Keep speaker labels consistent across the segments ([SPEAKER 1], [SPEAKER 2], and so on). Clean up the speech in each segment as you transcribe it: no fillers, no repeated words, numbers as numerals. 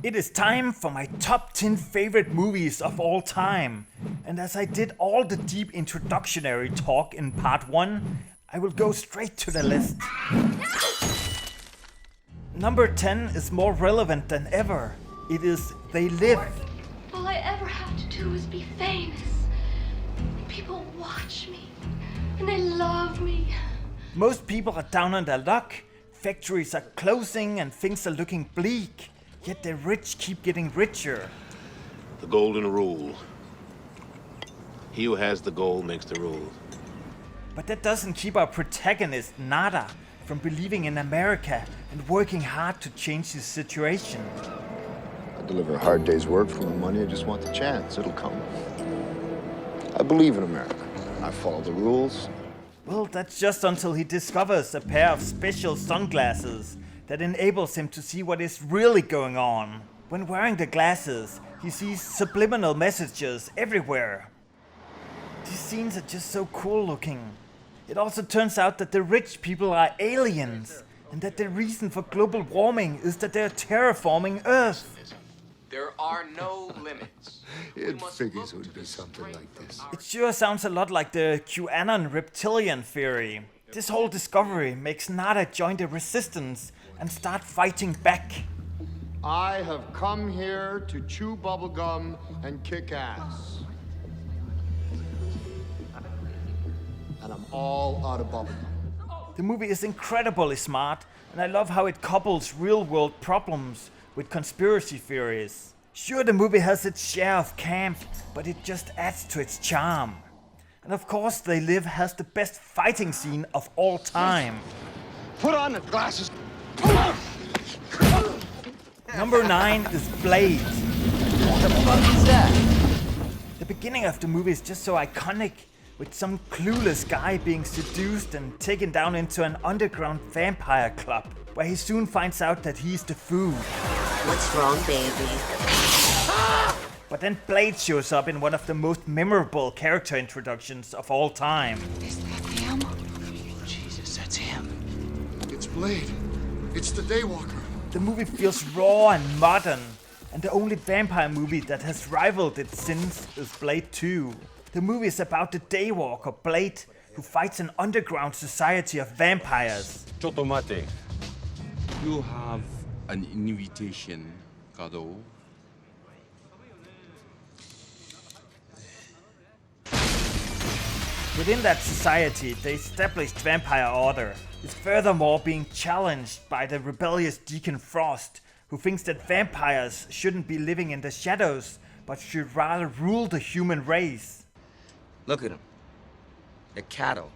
[SPEAKER 1] It is time for my top 10 favorite movies of all time. And as I did all the deep introductionary talk in part 1, I will go straight to the list. Number 10 is more relevant than ever. It is They Live.
[SPEAKER 2] All I ever have to do is be famous. People watch me, and they love me.
[SPEAKER 1] Most people are down on their luck. Factories are closing and things are looking bleak. Yet the rich keep getting richer.
[SPEAKER 3] The golden rule. He who has the gold makes the rules.
[SPEAKER 1] But that doesn't keep our protagonist, Nada, from believing in America and working hard to change his situation.
[SPEAKER 4] I deliver a hard day's work for my money. I just want the chance. It'll come. I believe in America. I follow the rules.
[SPEAKER 1] Well, that's just until he discovers a pair of special sunglasses that enables him to see what is really going on. When wearing the glasses, he sees subliminal messages everywhere. These scenes are just so cool looking. It also turns out that the rich people are aliens, and that the reason for global warming is that they're terraforming Earth.
[SPEAKER 5] There are no limits.
[SPEAKER 4] It figures it would be something like this.
[SPEAKER 1] It sure sounds a lot like the QAnon reptilian theory. This whole discovery makes Nada join the resistance and start fighting back.
[SPEAKER 6] I have come here to chew bubblegum and kick ass. And I'm all out of bubblegum.
[SPEAKER 1] The movie is incredibly smart, and I love how it couples real-world problems with conspiracy theories. Sure, the movie has its share of camp, but it just adds to its charm. And of course, They Live has the best fighting scene of all time.
[SPEAKER 6] Put on the glasses.
[SPEAKER 1] Number 9 is Blade.
[SPEAKER 5] What the fuck is that?
[SPEAKER 1] The beginning of the movie is just so iconic, with some clueless guy being seduced and taken down into an underground vampire club, where he soon finds out that he's the food.
[SPEAKER 7] What's wrong, baby?
[SPEAKER 1] But then Blade shows up in one of the most memorable character introductions of all time.
[SPEAKER 7] Is that him?
[SPEAKER 5] Jesus, that's him.
[SPEAKER 6] It's Blade. It's the Daywalker.
[SPEAKER 1] The movie feels raw and modern, and the only vampire movie that has rivaled it since is Blade 2. The movie is about the Daywalker, Blade, who fights an underground society of vampires.
[SPEAKER 8] Chotomate. You have an invitation, Kado.
[SPEAKER 1] Within that society, the established vampire order is furthermore being challenged by the rebellious Deacon Frost, who thinks that vampires shouldn't be living in the shadows, but should rather rule the human race.
[SPEAKER 5] Look at them. They're cattle.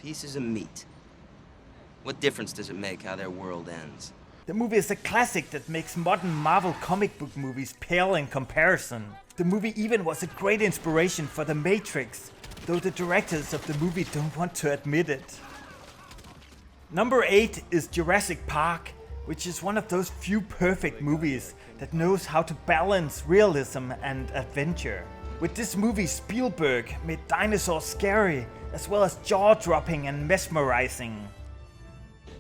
[SPEAKER 5] Pieces of meat. What difference does it make how their world ends?
[SPEAKER 1] The movie is a classic that makes modern Marvel comic book movies pale in comparison. The movie even was a great inspiration for The Matrix, though the directors of the movie don't want to admit it. Number 8 is Jurassic Park, which is one of those few perfect movies that knows how to balance realism and adventure. With this movie, Spielberg made dinosaurs scary, as well as jaw-dropping and mesmerizing.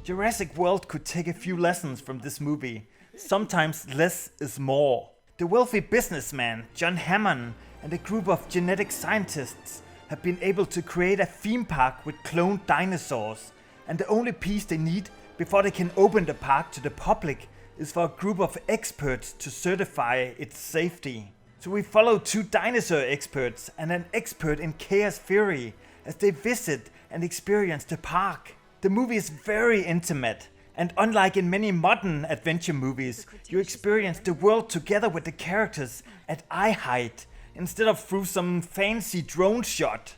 [SPEAKER 1] Jurassic World could take a few lessons from this movie. Sometimes less is more. The wealthy businessman, John Hammond, and a group of genetic scientists have been able to create a theme park with cloned dinosaurs, and the only piece they need before they can open the park to the public is for a group of experts to certify its safety. So we follow 2 dinosaur experts and an expert in chaos theory as they visit and experience the park. The movie is very intimate, and unlike in many modern adventure movies, you experience the world together with the characters at eye height, instead of through some fancy drone shot.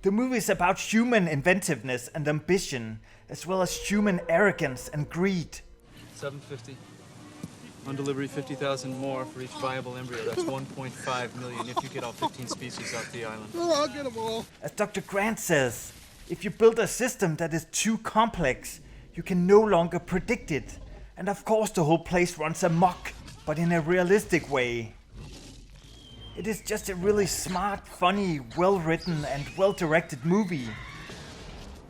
[SPEAKER 1] The movie is about human inventiveness and ambition, as well as human arrogance and greed.
[SPEAKER 9] 750. On delivery, 50,000 more for each viable embryo. That's 1.5 million if you get all 15 species off the island.
[SPEAKER 6] Oh, I'll get them all.
[SPEAKER 1] As Dr. Grant says, if you build a system that is too complex, you can no longer predict it. And of course the whole place runs amok, but in a realistic way. It is just a really smart, funny, well-written and well-directed movie.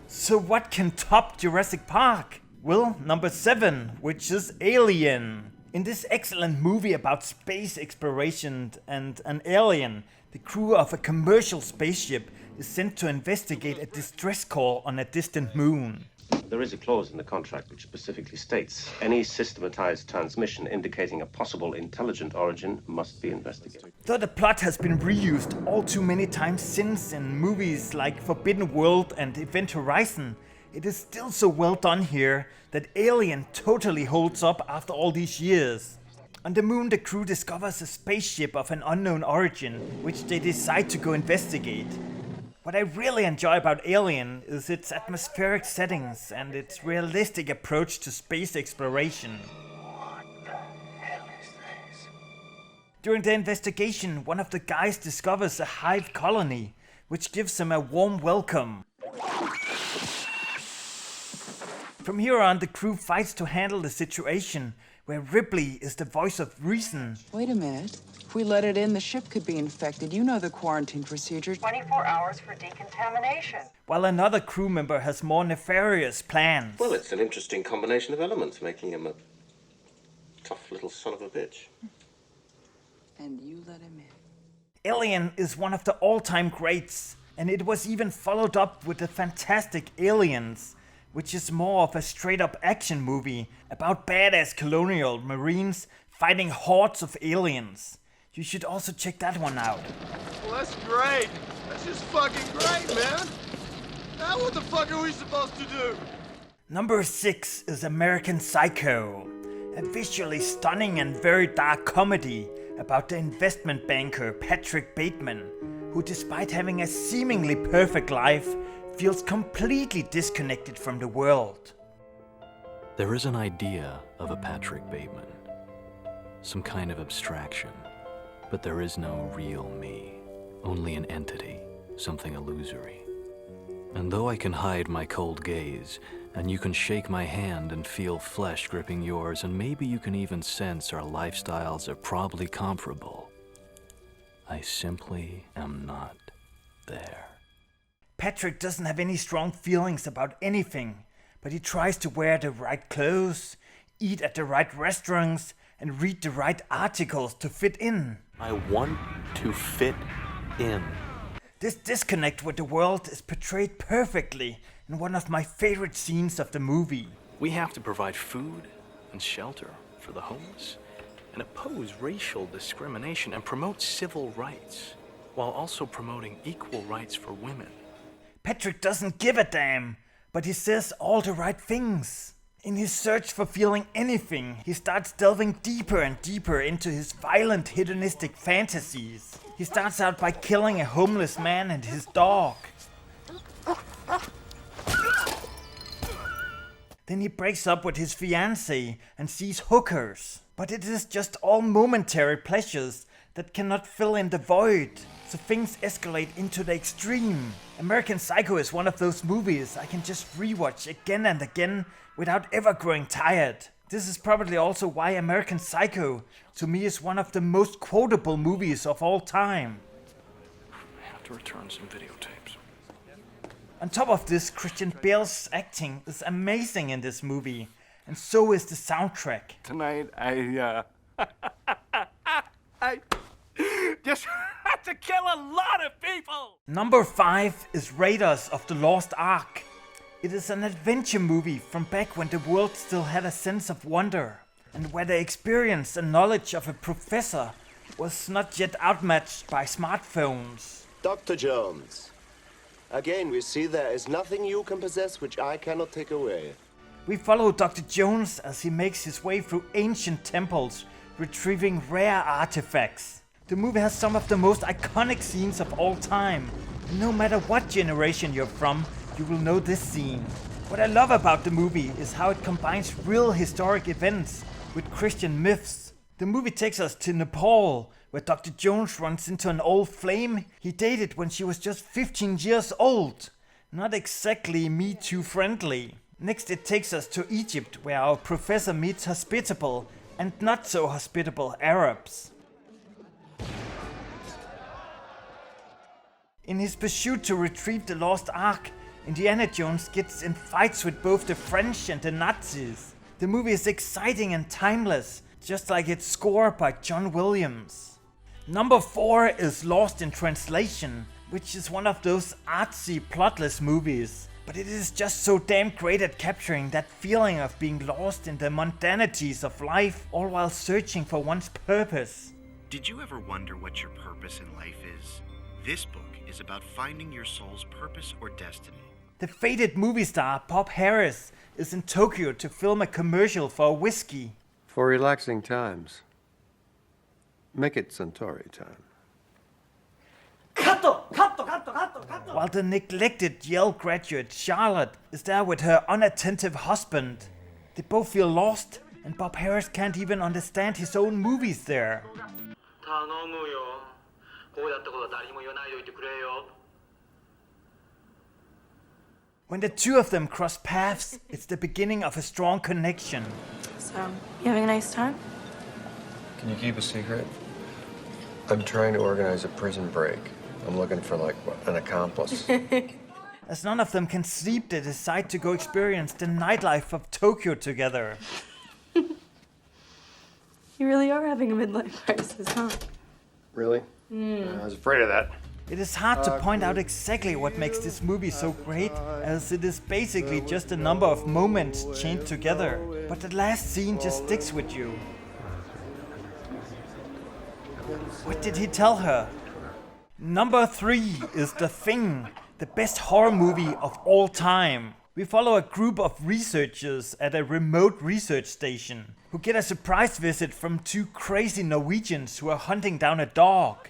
[SPEAKER 1] So what can top Jurassic Park? Well, number 7, which is Alien. In this excellent movie about space exploration and an alien, the crew of a commercial spaceship is sent to investigate a distress call on a distant moon.
[SPEAKER 10] There is a clause in the contract which specifically states any systematized transmission indicating a possible intelligent origin must be investigated.
[SPEAKER 1] Though the plot has been reused all too many times since in movies like Forbidden World and Event Horizon, it is still so well done here that Alien totally holds up after all these years. On the moon, the crew discovers a spaceship of an unknown origin, which they decide to go investigate. What I really enjoy about Alien is its atmospheric settings and its realistic approach to space exploration.
[SPEAKER 11] What the hell is this?
[SPEAKER 1] During the investigation, one of the guys discovers a hive colony, which gives him a warm welcome. From here on, the crew fights to handle the situation, where Ripley is the voice of reason.
[SPEAKER 12] Wait a minute. If we let it in, the ship could be infected. You know the quarantine procedure.
[SPEAKER 13] 24 hours for decontamination.
[SPEAKER 1] While another crew member has more nefarious plans.
[SPEAKER 10] Well, it's an interesting combination of elements, making him a tough little son of a bitch.
[SPEAKER 12] And you let him in.
[SPEAKER 1] Alien is one of the all-time greats, and it was even followed up with the fantastic Aliens, which is more of a straight-up action movie about badass colonial marines fighting hordes of aliens. You should also check that one out.
[SPEAKER 6] Well, that's great. That's just fucking great, man. Now what the fuck are we supposed to do?
[SPEAKER 1] Number 6 is American Psycho, a visually stunning and very dark comedy about the investment banker Patrick Bateman, who despite having a seemingly perfect life, feels completely disconnected from the world.
[SPEAKER 14] There is an idea of a Patrick Bateman, some kind of abstraction, but there is no real me, only an entity, something illusory. And though I can hide my cold gaze, and you can shake my hand and feel flesh gripping yours, and maybe you can even sense our lifestyles are probably comparable, I simply am not there.
[SPEAKER 1] Patrick doesn't have any strong feelings about anything, but he tries to wear the right clothes, eat at the right restaurants, and read the right articles to fit in.
[SPEAKER 14] I want to fit in.
[SPEAKER 1] This disconnect with the world is portrayed perfectly in one of my favorite scenes of the movie.
[SPEAKER 14] We have to provide food and shelter for the homeless, and oppose racial discrimination and promote civil rights, while also promoting equal rights for women.
[SPEAKER 1] Patrick doesn't give a damn, but he says all the right things. In his search for feeling anything, he starts delving deeper and deeper into his violent hedonistic fantasies. He starts out by killing a homeless man and his dog. Then he breaks up with his fiancée and sees hookers. But it is just all momentary pleasures that cannot fill in the void, so things escalate into the extreme. American Psycho is one of those movies I can just rewatch again and again without ever growing tired. This is probably also why American Psycho, to me, is one of the most quotable movies of all time.
[SPEAKER 14] I have to return some videotapes.
[SPEAKER 1] On top of this, Christian Bale's acting is amazing in this movie, and so is the soundtrack.
[SPEAKER 11] Tonight, I just had to kill a lot of people!
[SPEAKER 1] Number 5 is Raiders of the Lost Ark. It is an adventure movie from back when the world still had a sense of wonder, and where the experience and knowledge of a professor was not yet outmatched by smartphones.
[SPEAKER 15] Dr. Jones, again we see there is nothing you can possess which I cannot take away.
[SPEAKER 1] We follow Dr. Jones as he makes his way through ancient temples, retrieving rare artifacts. The movie has some of the most iconic scenes of all time, and no matter what generation you're from, you will know this scene. What I love about the movie is how it combines real historic events with Christian myths. The movie takes us to Nepal, where Dr. Jones runs into an old flame he dated when she was just 15 years old. Not exactly Me Too friendly. Next it takes us to Egypt, where our professor meets hospitable and not so hospitable Arabs. In his pursuit to retrieve the Lost Ark, Indiana Jones gets in fights with both the French and the Nazis. The movie is exciting and timeless, just like its score by John Williams. Number 4 is Lost in Translation, which is one of those artsy, plotless movies, but it is just so damn great at capturing that feeling of being lost in the mundanities of life, all while searching for one's purpose.
[SPEAKER 16] Did you ever wonder what your purpose in life is? This book is about finding your soul's purpose or destiny.
[SPEAKER 1] The faded movie star Bob Harris is in Tokyo to film a commercial for a whiskey.
[SPEAKER 17] For relaxing times, make it Centauri time.
[SPEAKER 1] While the neglected Yale graduate Charlotte is there with her unattentive husband. They both feel lost, and Bob Harris can't even understand his own movies there. When the two of them cross paths, it's the beginning of a strong connection.
[SPEAKER 18] So, you having a nice time?
[SPEAKER 17] Can you keep a secret? I'm trying to organize a prison break. I'm looking for, like, an accomplice.
[SPEAKER 1] As none of them can sleep, they decide to go experience the nightlife of Tokyo together.
[SPEAKER 18] You really are having a midlife crisis, huh?
[SPEAKER 17] Really? I was afraid of that.
[SPEAKER 1] It is hard to point out exactly what makes this movie so great, as it is basically just a number of moments chained together. But the last scene just sticks with you. What did he tell her? Number 3 is The Thing, the best horror movie of all time. We follow a group of researchers at a remote research station who get a surprise visit from 2 crazy Norwegians who are hunting down a dog.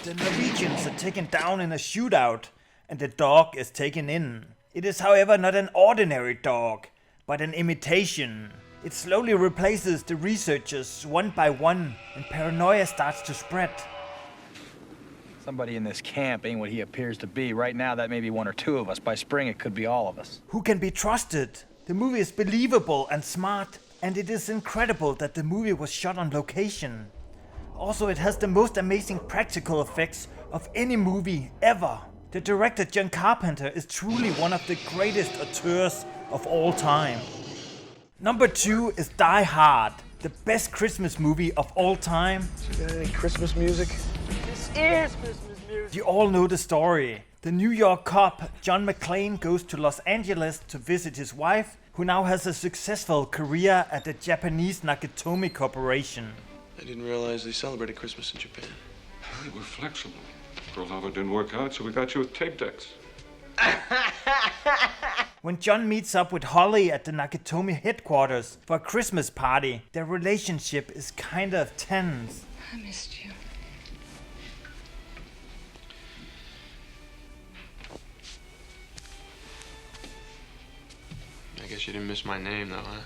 [SPEAKER 1] The Norwegians are taken down in a shootout, and the dog is taken in. It is, however, not an ordinary dog, but an imitation. It slowly replaces the researchers one by one, and paranoia starts to spread.
[SPEAKER 19] Somebody in this camp ain't what he appears to be. Right now, that may be 1 or 2 of us. By spring, it could be all of us.
[SPEAKER 1] Who can be trusted? The movie is believable and smart, and it is incredible that the movie was shot on location. Also, it has the most amazing practical effects of any movie ever. The director John Carpenter is truly one of the greatest auteurs of all time. Number 2 is Die Hard, the best Christmas movie of all time.
[SPEAKER 17] You got any Christmas music?
[SPEAKER 11] This is Christmas music.
[SPEAKER 1] You all know the story. The New York cop John McClane goes to Los Angeles to visit his wife, who now has a successful career at the Japanese Nakatomi Corporation.
[SPEAKER 20] I didn't realize they celebrated Christmas in Japan.
[SPEAKER 21] They were flexible. Pearl Harbor didn't work out, so we got you with tape decks.
[SPEAKER 1] When John meets up with Holly at the Nakatomi headquarters for a Christmas party, their relationship is kind of tense.
[SPEAKER 18] I missed you.
[SPEAKER 20] I guess you didn't miss my name, though, huh?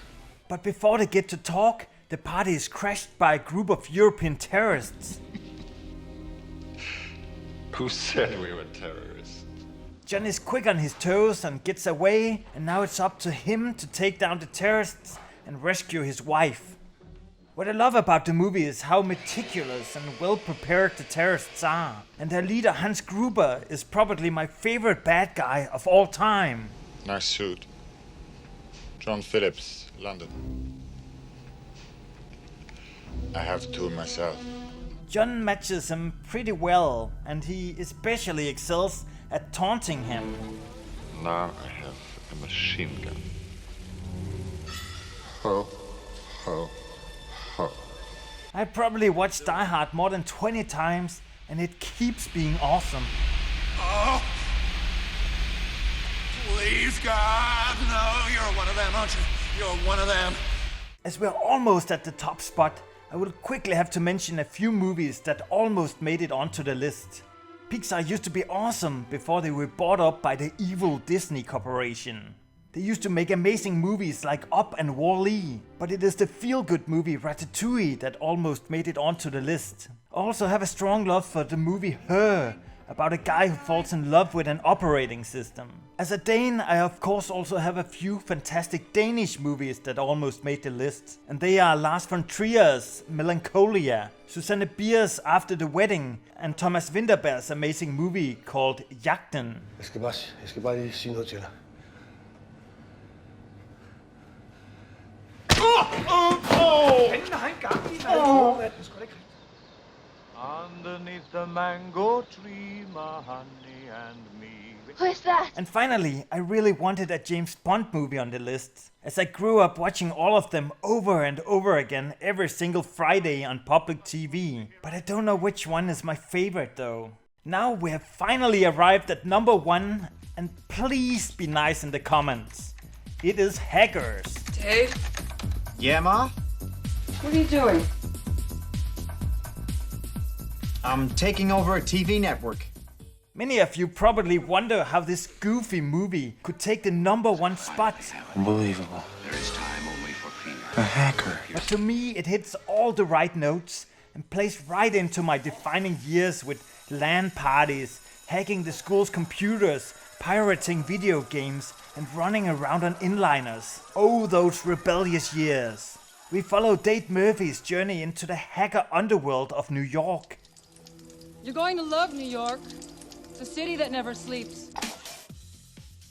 [SPEAKER 1] But before they get to talk, the party is crashed by a group of European terrorists.
[SPEAKER 21] Who said we were terrorists?
[SPEAKER 1] John is quick on his toes and gets away, and now it's up to him to take down the terrorists and rescue his wife. What I love about the movie is how meticulous and well prepared the terrorists are, and their leader Hans Gruber is probably my favorite bad guy of all time.
[SPEAKER 22] Nice suit. John Phillips, London. I have 2 myself.
[SPEAKER 1] John matches him pretty well, and he especially excels at taunting him.
[SPEAKER 22] Now I have a machine gun. Ho, ho, ho.
[SPEAKER 1] I probably watched Die Hard more than 20 times, and it keeps being awesome.
[SPEAKER 6] Oh! Please, God, no, you're one of them, aren't you? You're one of them.
[SPEAKER 1] As we're almost at the top spot, I will quickly have to mention a few movies that almost made it onto the list. Pixar used to be awesome before they were bought up by the evil Disney Corporation. They used to make amazing movies like Up and Wall-E, but it is the feel-good movie Ratatouille that almost made it onto the list. I also have a strong love for the movie Her, about a guy who falls in love with an operating system. As a Dane, I of course also have a few fantastic Danish movies that almost made the list. And they are Lars von Trier's Melancholia, Susanne Bier's After the Wedding, and Thomas Vinterberg's amazing movie called Jagten.
[SPEAKER 23] Jeg skal bare lige sige noget til dig.
[SPEAKER 2] Underneath the mango tree, my honey and me.
[SPEAKER 18] Who is that?
[SPEAKER 1] And finally, I really wanted a James Bond movie on the list, as I grew up watching all of them over and over again every single Friday on public TV. But I don't know which one is my favorite though. Now we have finally arrived at number 1, and please be nice in the comments. It is Hackers.
[SPEAKER 12] Dave?
[SPEAKER 3] Yeah, Ma?
[SPEAKER 12] What are you doing?
[SPEAKER 3] I'm taking over a TV network.
[SPEAKER 1] Many of you probably wonder how this goofy movie could take the number 1 spot.
[SPEAKER 3] Unbelievable.
[SPEAKER 4] There is time only for fear.
[SPEAKER 3] A hacker.
[SPEAKER 1] But to me, it hits all the right notes and plays right into my defining years with LAN parties, hacking the school's computers, pirating video games, and running around on inliners. Oh, those rebellious years. We follow Dave Murphy's journey into the hacker underworld of New York.
[SPEAKER 24] You're going to love New York. It's a city that never sleeps.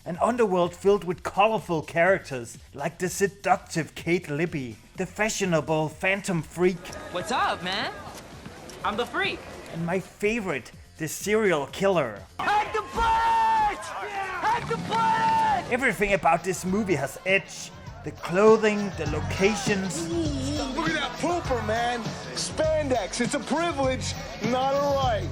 [SPEAKER 1] An underworld filled with colorful characters like the seductive Kate Libby, the fashionable Phantom Freak.
[SPEAKER 25] What's up, man? I'm the freak.
[SPEAKER 1] And my favorite, the serial killer.
[SPEAKER 25] Hack the butt! Hack the butt!
[SPEAKER 1] Everything about this movie has edge. The clothing, the locations.
[SPEAKER 6] Look at that pooper, man. Spandex, it's a privilege, not a right.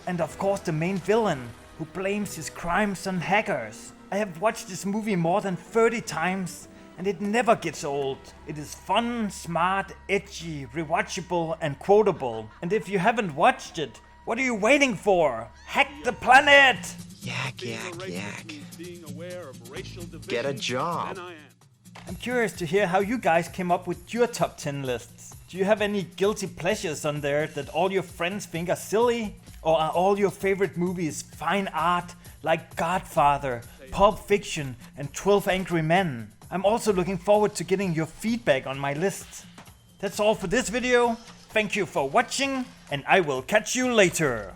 [SPEAKER 1] And of course the main villain, who blames his crimes on hackers. I have watched this movie more than 30 times, and it never gets old. It is fun, smart, edgy, rewatchable, and quotable. And if you haven't watched it, what are you waiting for? Hack the planet!
[SPEAKER 3] Yak, yak, yak. Get a job.
[SPEAKER 1] I'm curious to hear how you guys came up with your top 10 lists. Do you have any guilty pleasures on there that all your friends think are silly? Or are all your favorite movies fine art like Godfather, Pulp Fiction, and 12 Angry Men? I'm also looking forward to getting your feedback on my list. That's all for this video. Thank you for watching, and I will catch you later.